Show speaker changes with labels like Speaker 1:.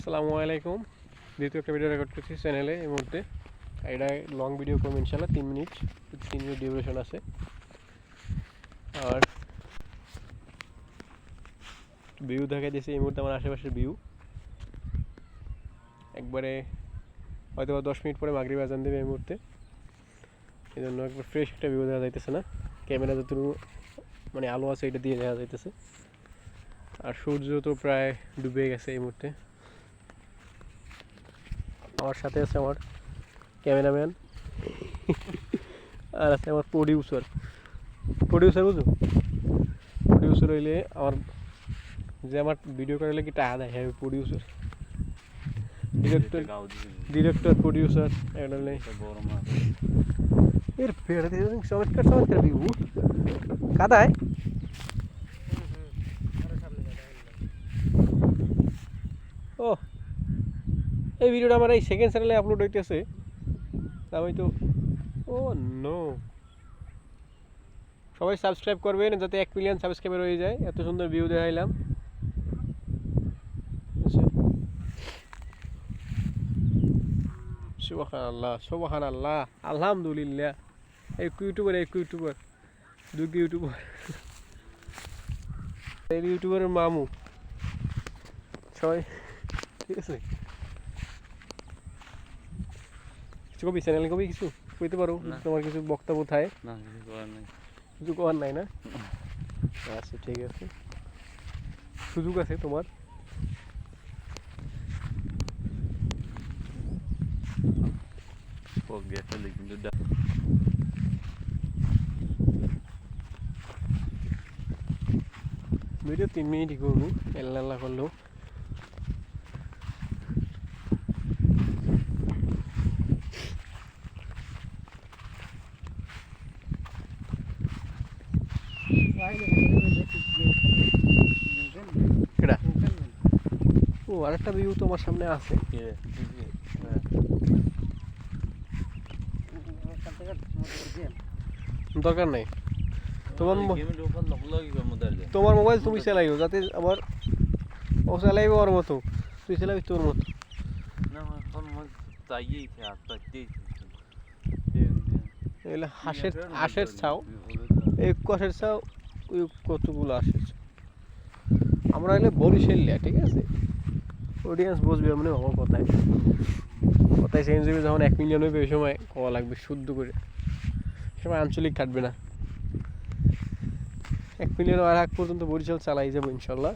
Speaker 1: আসসালামু আলাইকুম। যেহেতু একটা ভিডিও রেকর্ড করছি চ্যানেলে এই মুহূর্তে, এটা লং ভিডিও করবো ইনশাল্লাহ। 3 মিনিট ডিউরেশন আছে। আর ভিউ দেখাই দিয়েছে এই মুহূর্তে আমার আশেপাশের ভিউ। একবারে হয়তো 10 মিনিট পরে মাগরিব আজান দেবে এই মুহূর্তে, এই জন্য একবার ফ্রেশ একটা ভিউ দেখা যাইতেছে না। ক্যামেরা যতটুকু মানে আলো আছে এটা দিয়ে দেখা যাইতেছে। আর সূর্য তো প্রায় ডুবে গেছে এই মুহূর্তে। আমার সাথে আছে আমার ক্যামেরাম্যান আর আছে আমার প্রডিউসার বুঝো। প্রডিউসার হইলে আমার যে আমার ভিডিও করে কি টাকা দেয়, হ্যাঁ প্রডিউসার, ডিরেক্টর প্রডিউসার। এটা হলে এর পেড়ে দিয়ে চমৎকার ভিউ কাদায়। ও এই ভিডিওটা আমার এই সেকেন্ড চ্যানেলে আপলোড হইতেছে। আমি তো ও নো, সবাই সাবস্ক্রাইব করবেন যাতে 1 মিলিয়ন সাবস্ক্রাইবার হয়ে যায়। এত সুন্দর ভিউ দেখাইলাম। সুবহানাল্লাহ সুবহানাল্লাহ আলহামদুলিল্লাহ। এক ইউটিউবার দুটো ইউটিউবার, এই ইউটিউবারের মামু সবাই, ঠিক আছে। কিছু কবি চ্যানেল কবি কিছু কইতে পারো? তোমার কিছু বক্তব্য থাকে? না, কিছু করার নাই না? আচ্ছা ঠিক আছে, সুযোগ আছে তোমার। ভিডিও 3 মিনিটই করবো, এল্লা করলেও। ও আরেকটা ভিউ তোমার সামনে আছে। দরকার নাই, তোমার মোবাইল তুমি চালাইও, যাতে আবার ও চালাইবে ওর মতো, তুই চালাবি তোর মতো। হাঁসের ছাও, এই কষের ছাও, ওই কতগুলো হাঁসের ছাও। আমরা হইলে বরিশালিয়া, ঠিক আছে। অডিয়েন্স বুঝবে মানে আমার কথায় চেঞ্জ হইবে। যখন 1 মিলিয়ন হইবে ওই সময় কওয়া লাগবে শুদ্ধ করে, সময় আঞ্চলিক কাটবে না। 1 মিলিয়ন আর আগ পর্যন্ত বরিশাল চালাই যাবো ইনশাল্লাহ।